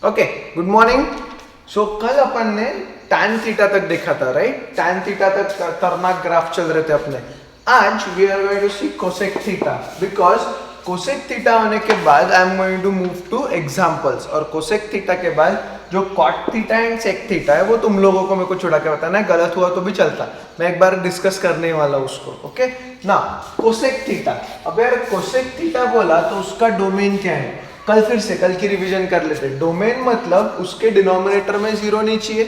Okay, good morning. सो कल अपन ने tan theta तक देखा था, राइट? tan थीटा तक खतरनाक ग्राफ चल रहे थे अपने। आज we are going to see cosec theta, because cosec theta होने के बाद I am going to move to examples, और कोसेक थीटा के बाद जो cot theta and sec theta है वो तुम लोगों को मेरे को छुड़ा के बताना है, गलत हुआ तो भी चलता, मैं एक बार डिस्कस करने वाला हूँ उसको। ओके ना, कोसेक थीटा। अब यार कोसेक थीटा बोला तो उसका डोमेन क्या है? कल की रिवीजन कर लेते। डोमेन मतलब उसके डिनोमिनेटर में जीरो नहीं चाहिए,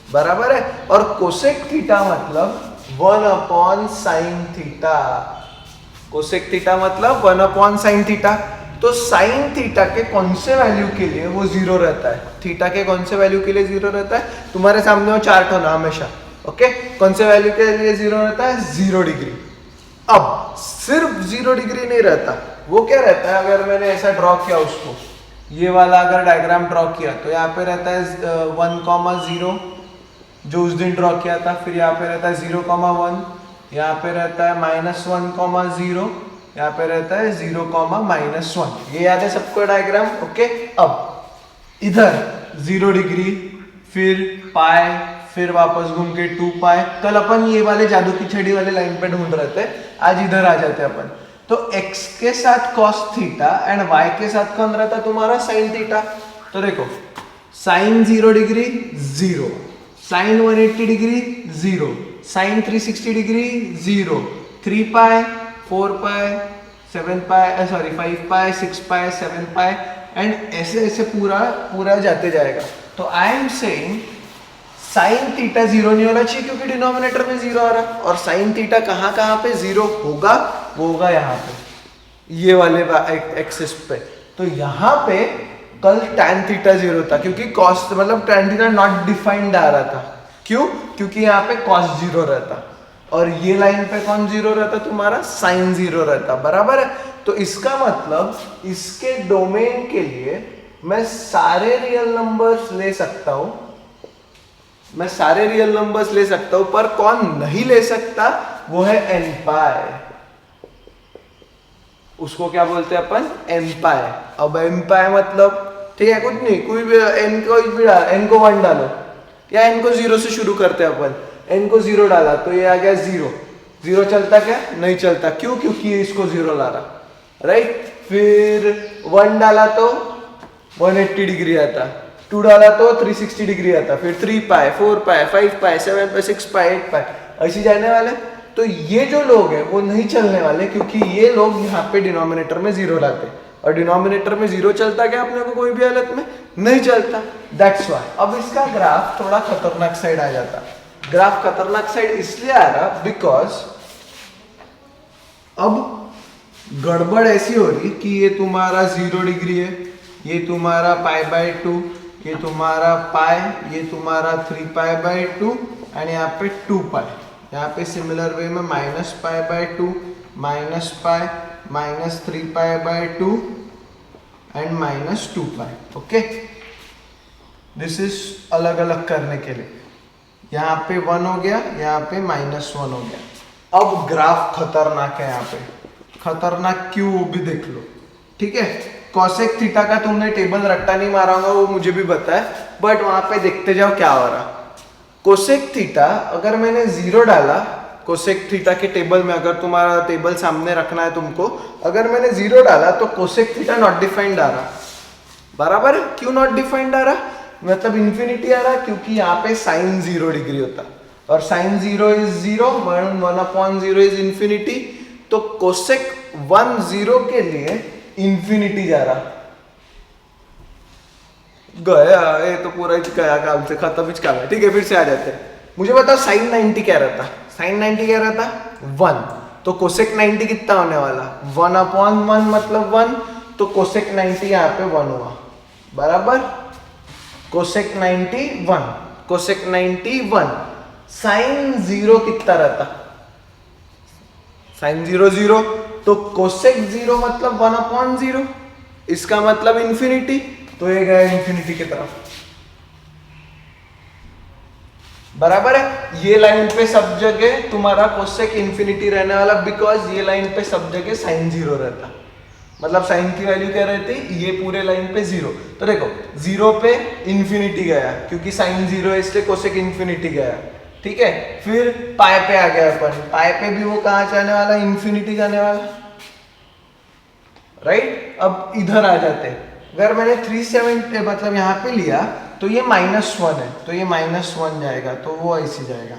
बराबर है। और कोसेक थीटा मतलब 1/sin थीटा। कोसेक थीटा मतलब 1/sin थीटा। तो साइन थीटा के कौन से वैल्यू के लिए वो जीरो रहता है? थीटा के कौन से वैल्यू के लिए जीरो रहता है? तुम्हारे सामने वो चार्ट होना हमेशा। ओके, कौन से वैल्यू के लिए जीरो रहता है? 0 डिग्री। अब सिर्फ 0 डिग्री नहीं रहता, वो क्या रहता है? अगर मैंने ऐसा ड्रॉ किया उसको, ये वाला अगर डायग्राम ड्रॉ किया तो यहाँ पे रहता है 1,0 जो उस दिन ड्रॉ किया था, फिर यहाँ पे रहता है 0,1, यहाँ पे रहता है -1,0, यहाँ पे रहता है 0,-1। ये याद है सबको डायग्राम? ओके, अब इधर 0 डिग्री, फिर पाई, फिर वापस घूम के 2 पाई। कल अपन ये वाले जादू की छड़ी वाले लाइन पे ढूंढ रहे थे, आज इधर आ जाते अपन। तो x के साथ cos थीटा एंड y के साथ कौन रहता तुम्हारा? sin theta. तो देखो, sin 0 degree 0, sin 180 degree 0, sin 360 degree 0, 3 pi, 4 pi, 7 pi, sorry 5 pi, 6 pi, 7 pi, and ऐसे ऐसे पूरा जाते जाएगा। तो I am saying sine theta zero नहीं होना चाहिए क्योंकि डिनोमिनेटर में जीरो आ रहा, और साइन थीटा कहाँ पे जीरो होगा? वो होगा यहाँ पे, ये वाले एक्सिस पे। तो यहाँ पे कल tan थीटा जीरो था क्योंकि cos मतलब tan थीटा नॉट डिफाइंड आ रहा था। क्यों? क्योंकि यहाँ पे cos जीरो रहता, और ये लाइन पे कौन जीरो रहता तुम्हारा? sin जीरो रहता, बराबर है। तो इसका मतलब इसके डोमेन के लिए मैं सारे रियल नंबर्स ले सकता हूं, पर कौन नहीं ले सकता? वो है n पाई। उसको क्या बोलते हैं अपन? n पाई। अब n पाई मतलब ठीक है, कुछ नहीं, कोई भी n को 1 डालो, या n को 0 से शुरू करते हैं अपन। n को 0 डाला तो ये आ गया 0 चलता क्या? नहीं चलता। क्यों? क्योंकि ये इसको 0 ला रहा, राइट। फिर 1 डाला तो 180 डिग्री आता, 2 डाला तो 360 डिग्री आता, फिर 3 पाई, 4 पाई, 5 पाई, 7 पाई, 6 पाई, 8 पाई, ऐसे जाने वाले। तो ये जो लोग हैं वो नहीं चलने वाले, क्योंकि ये लोग यहाँ पे डिनोमिनेटर में 0 लाते, और डिनोमिनेटर में 0 चलता क्या अपने को? कोई भी हालत में नहीं चलता। दैट्स व्हाई अब इसका ग्राफ थोड़ा खतरनाक साइड आ जाता। ग्राफ खतरनाक साइड इसलिए आ रहा बिकॉज अब गड़बड़ ऐसी हो रही कि ये तुम्हारा 0 डिग्री है, ये तुम्हारा π/2, ये तुम्हारा पाई, ये तुम्हारा 3π/2, एंड यहाँ पे 2 पाई। यहाँ पे सिमिलर वे में -π/2, -पाई, -3π/2 and -2 pi. Okay, this is अलग अलग करने के लिए। यहाँ पे 1 हो गया, यहाँ पे -1 हो गया। अब ग्राफ खतरनाक है, यहाँ पे खतरनाक क्यों वो भी देख लो, ठीक है। कोसेक थीटा का तुमने टेबल रट्टा नहीं मारा होगा, वो मुझे भी पता है, बट वहां पे देखते जाओ क्या हो रहा। कोसेक थीटा अगर मैंने 0 डाला, कोसेक थीटा के टेबल में, अगर तुम्हारा टेबल सामने रखना है तुमको, अगर मैंने 0 डाला तो कोसेक थीटा नॉट डिफाइंड आ रहा, बराबर है। क्यों नॉट डिफाइंड आ रहा? मतलब इन्फिनिटी आ रहा, क्योंकि यहाँ पे साइन 0 डिग्री होता, और साइन 0 इज 0, 1/0 इज इन्फिनिटी। तो कोसेक 1/0 के लिए इन्फिनिटी जा रहा, गया ये तो पूरा ही गया काम से, खत्म ही काम है। ठीक है, फिर से आ जाते हैं। मुझे बताओ साइन 90 क्या रहता? साइन 90 क्या रहता? 1। तो कोसेक 90 कितना होने वाला? 1/1 मतलब 1, तो कोसेक 90 यहाँ पे 1 हुआ, बराबर। Cosec 90 1, cosec 90 1। साइन 0 कितना रहता? साइन 0 0, तो कोसेक 0 मतलब 1/0, इसका मतलब इन्फिनिटी, तो ये गया इन्फिनिटी की तरफ, बराबर है। ये लाइन पे सब जगह तुम्हारा कोसेक इन्फिनिटी रहने वाला, बिकॉज ये लाइन पे सब जगह साइन 0 रहता। मतलब साइन की वैल्यू क्या रहती, ये पूरे लाइन पे 0। तो देखो 0 पे इन्फिनिटी गया क्योंकि साइन 0 है इसलिए कोसेक इन्फिनिटी गया, ठीक है। फिर पाई पे आ गया अपन, पाई पे भी वो कहाँ जाने वाला, इन्फिनिटी जाने वाला, राइट। अब इधर आ जाते, अगर मैंने 370 मतलब यहाँ पे लिया तो ये -1 है, तो ये -1 जाएगा, तो वो ऐसे जाएगा।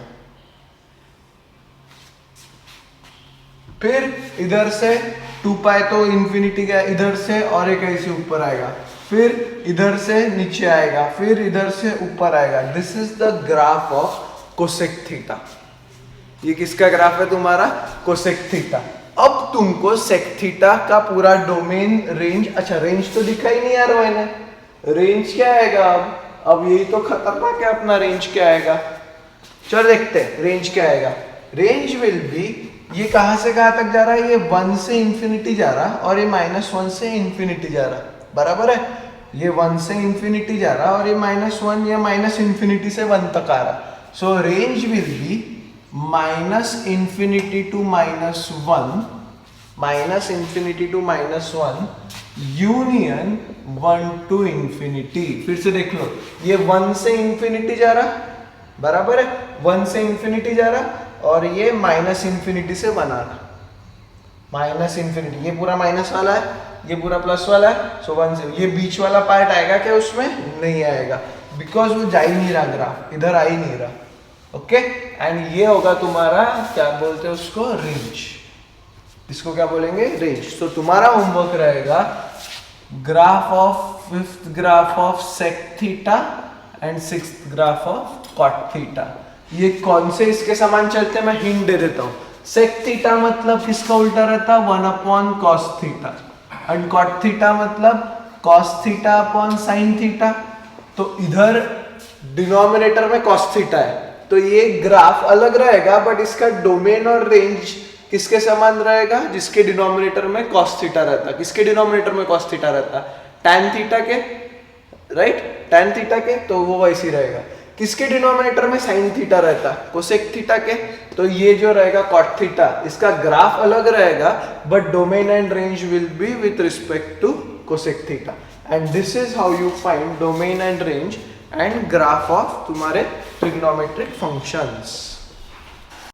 फिर इधर से 2 पाई तो इन्फिनिटी गया इधर से, और एक ऐसे ऊपर आएगा, फिर इधर से नीचे आएगा, फिर इधर से ऊपर आएगा। This is the graph of cosec theta. ये किसका ग्राफ है तुम्हारा, कोसेक थीटा। अब तुमको सेक थीटा का पूरा डोमेन रेंज, अच्छा रेंज तो दिखा ही नहीं यार मैंने, रेंज क्या आएगा अब यही तो खतरनाक है अपना, रेंज क्या आएगा, चलो देखते हैं रेंज क्या आएगा। रेंज विल बी, ये कहां से कहां तक जा रहा है, ये 1 से इंफिनिटी जा रहा और ये -1 से इंफिनिटी जा रहा, बराबर है। ये 1 से इंफिनिटी जा रहा और ये -1 या माइनस इंफिनिटी से 1 तक आ रहा। So range will be -minus infinity to -1, -minus infinity to -1 union 1 to infinity. फिर से देख लो, ये 1 से इंफिनिटी जा रहा, बराबर है, 1 से इंफिनिटी जा रहा और ये -इंफिनिटी से 1 आ रहा, -इंफिनिटी, ये पूरा माइनस वाला है, ये पूरा प्लस वाला है। सो 1 से, ये बीच वाला पार्ट आएगा क्या उसमें, नहीं आएगा, बिकॉज वो जा ही नहीं रहा, ग्राफ इधर आ ही नहीं रहा, ओके। एंड ये होगा तुम्हारा, क्या बोलते हैं उसको, रेंज। इसको क्या बोलेंगे, रेंज। तो तुम्हारा होमवर्क रहेगा graph of, 5th graph of sec theta and 6th graph of cot theta. ये कौन से इसके समान चलते हैं, मैं हिंट दे देता हूँ। सेक थीटा मतलब किसका उल्टा रहता, 1/cos theta, and cot theta मतलब cos theta upon sine theta. तो इधर डिनोमिनेटर में cos थीटा है, तो ये ग्राफ अलग रहेगा, बट इसका डोमेन और रेंज किसके समान रहेगा, जिसके डिनोमिनेटर में cos थीटा रहता। किसके डिनोमिनेटर में cos थीटा रहता, tan थीटा के, राइट, tan थीटा के, तो वो वैसे ही रहेगा। किसके डिनोमिनेटर में sin थीटा रहता, कोसेक थीटा के, तो ये जो रहेगा cot थीटा, इसका ग्राफ अलग रहेगा, but domain and range will be with respect to cosec theta. And this is how you find domain and range and graph of तुम्हारे ट्रिग्नोमेट्रिक फंक्शंस।